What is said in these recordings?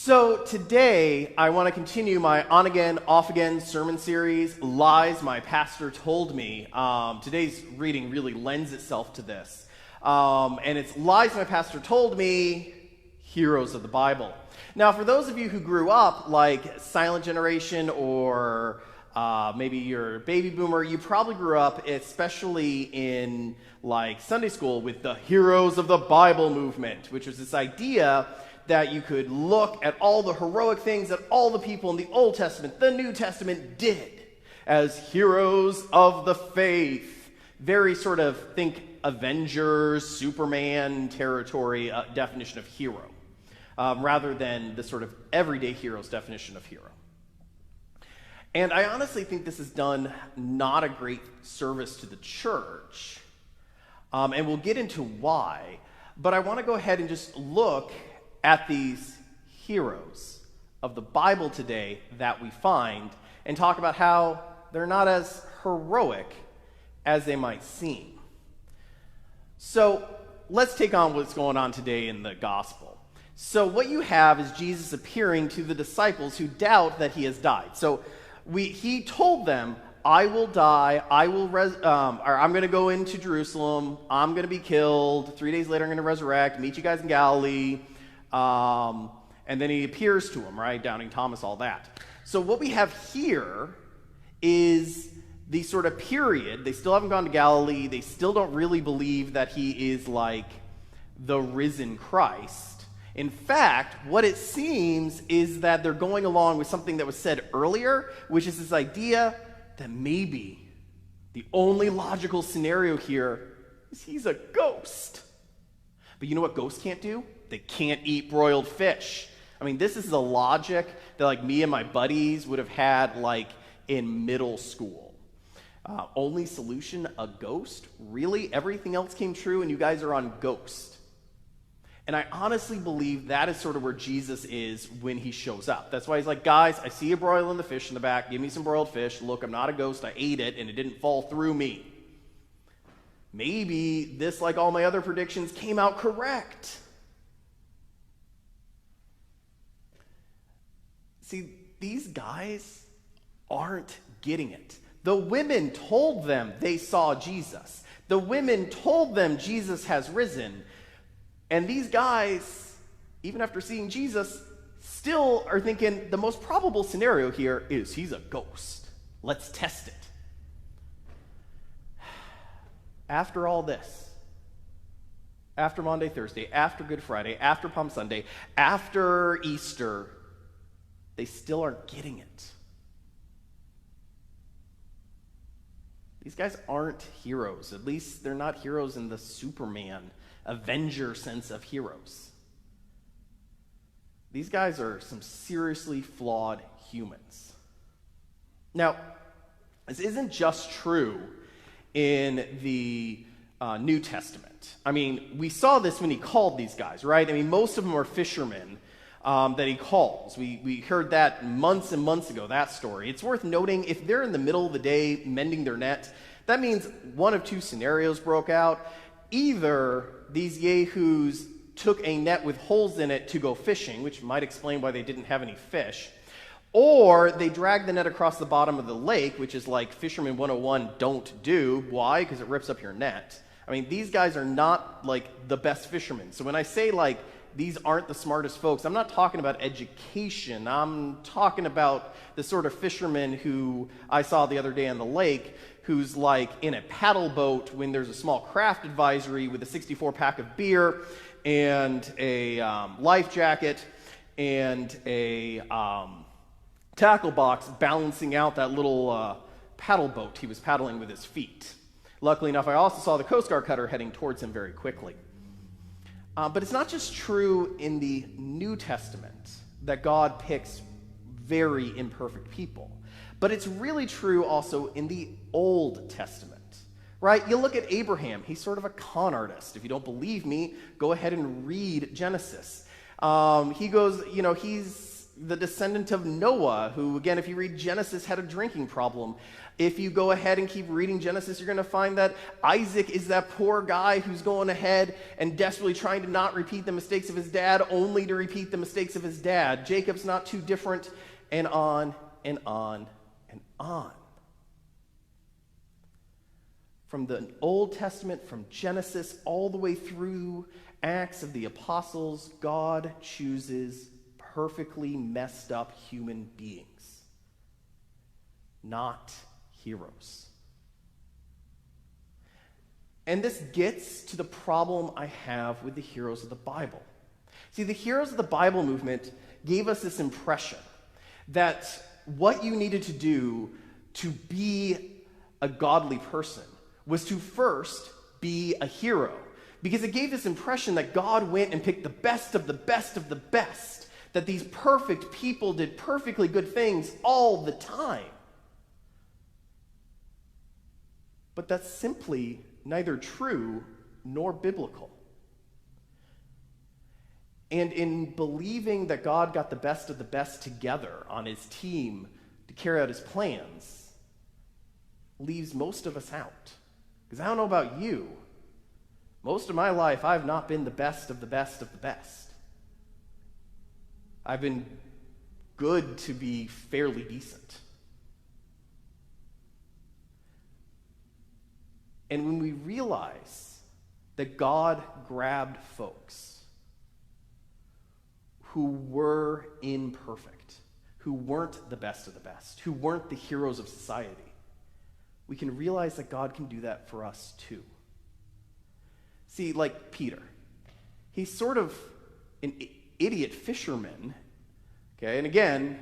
So today, I want to continue my on-again, off-again sermon series, Lies My Pastor Told Me. Today's reading really lends itself to this. And it's Lies My Pastor Told Me, Heroes of the Bible. Now, for those of you who grew up like Silent Generation or maybe you're a baby boomer, you probably grew up, especially in like Sunday school, with the Heroes of the Bible movement, which was this idea that you could look at all the heroic things that all the people in the Old Testament, the New Testament did as heroes of the faith. Very sort of, think Avengers, Superman territory definition of hero, rather than the sort of everyday hero's definition of hero. And I honestly think this has done not a great service to the church, and we'll get into why, but I want to go ahead and just look at these heroes of the Bible today that we find and talk about how they're not as heroic as they might seem. So let's take on what's going on today in the gospel. So what you have is Jesus appearing to the disciples who doubt that he has died. So he told them, I will die, I'm going to go into Jerusalem, I'm going to be killed, 3 days later I'm going to resurrect, meet you guys in Galilee. And then he appears to him, right? Doubting Thomas, all that. So what we have here is the sort of period. They still haven't gone to Galilee. They still don't really believe that he is like the risen Christ. In fact, what it seems is that they're going along with something that was said earlier, which is this idea that maybe the only logical scenario here is he's a ghost. But you know what ghosts can't do? They can't eat broiled fish. I mean, this is the logic that like me and my buddies would have had like in middle school. Only solution, a ghost? Really? Everything else came true and you guys are on ghost. And I honestly believe that is sort of where Jesus is when he shows up. That's why he's like, guys, I see you broiling the fish in the back. Give me some broiled fish. Look, I'm not a ghost. I ate it and it didn't fall through me. Maybe this, like all my other predictions, came out correct. See, these guys aren't getting it. The women told them they saw Jesus. The women told them Jesus has risen. And these guys, even after seeing Jesus, still are thinking the most probable scenario here is he's a ghost. Let's test it. After all this, after Maundy, Thursday, after Good Friday, after Palm Sunday, after Easter, they still aren't getting it. These guys aren't heroes. At least they're not heroes in the Superman, Avenger sense of heroes. These guys are some seriously flawed humans. Now, this isn't just true in the New Testament. I mean, we saw this when he called these guys, right? I mean, most of them are fishermen that he calls. We heard that months and months ago, that story. It's worth noting, if they're in the middle of the day mending their net, that means one of two scenarios broke out. Either these yahoos took a net with holes in it to go fishing, which might explain why they didn't have any fish, or they dragged the net across the bottom of the lake, which is like Fisherman 101 don't do. Why? Because it rips up your net. I mean, these guys are not like the best fishermen. So when I say like these aren't the smartest folks, I'm not talking about education. I'm talking about the sort of fisherman who I saw the other day on the lake who's like in a paddle boat when there's a small craft advisory with a 64-pack of beer and a life jacket and a tackle box balancing out that little paddle boat he was paddling with his feet. Luckily enough, I also saw the Coast Guard cutter heading towards him very quickly. But it's not just true in the New Testament that God picks very imperfect people, but it's really true also in the Old Testament, right? You look at Abraham, he's sort of a con artist. If you don't believe me, go ahead and read Genesis. He goes, he's the descendant of Noah, who, again, if you read Genesis, had a drinking problem. If you go ahead and keep reading Genesis, you're going to find that Isaac is that poor guy who's going ahead and desperately trying to not repeat the mistakes of his dad, only to repeat the mistakes of his dad. Jacob's not too different, and on and on and on. From the Old Testament, from Genesis, all the way through Acts of the Apostles, God chooses perfectly messed up human beings, not heroes. And this gets to the problem I have with the heroes of the Bible. See, the heroes of the Bible movement gave us this impression that what you needed to do to be a godly person was to first be a hero. Because it gave this impression that God went and picked the best of the best of the best, that these perfect people did perfectly good things all the time. But that's simply neither true nor biblical. And in believing that God got the best of the best together on his team to carry out his plans, leaves most of us out. Because I don't know about you, most of my life I've not been the best of the best of the best. I've been good to be fairly decent. And when we realize that God grabbed folks who were imperfect, who weren't the best of the best, who weren't the heroes of society, we can realize that God can do that for us too. See, like Peter, he's sort of an idiot fisherman, okay? And again,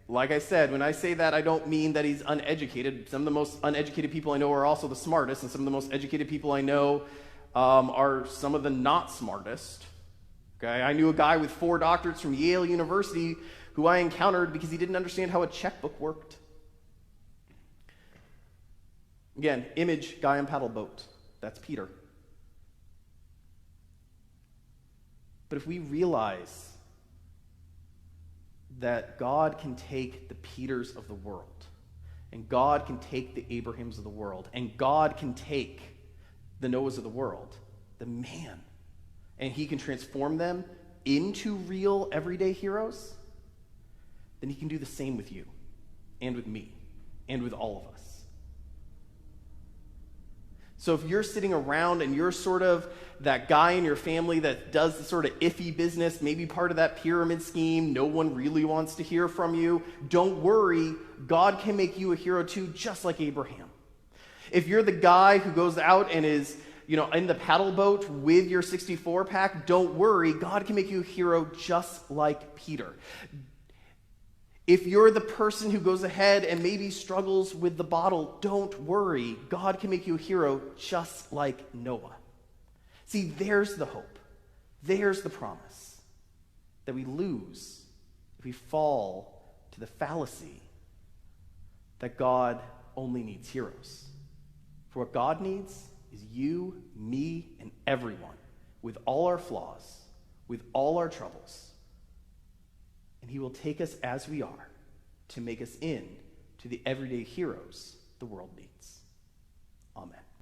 like I said, when I say that, I don't mean that he's uneducated. Some of the most uneducated people I know are also the smartest, and some of the most educated people I know are some of the not smartest, okay? I knew a guy with 4 doctorates from Yale University who I encountered because he didn't understand how a checkbook worked. Again, image, guy in paddle boat. That's Peter. But if we realize that God can take the Peters of the world, and God can take the Abrahams of the world, and God can take the Noahs of the world, and he can transform them into real everyday heroes, then he can do the same with you, and with me, and with all of us. So if you're sitting around and you're sort of that guy in your family that does the sort of iffy business, maybe part of that pyramid scheme, no one really wants to hear from you, don't worry, God can make you a hero too, just like Abraham. If you're the guy who goes out and is, in the paddle boat with your 64 pack, don't worry, God can make you a hero just like Peter. If you're the person who goes ahead and maybe struggles with the bottle, don't worry. God can make you a hero just like Noah. See, there's the hope. There's the promise that we lose if we fall to the fallacy that God only needs heroes. For what God needs is you, me, and everyone with all our flaws, with all our troubles. And he will take us as we are to make us into the everyday heroes the world needs. Amen.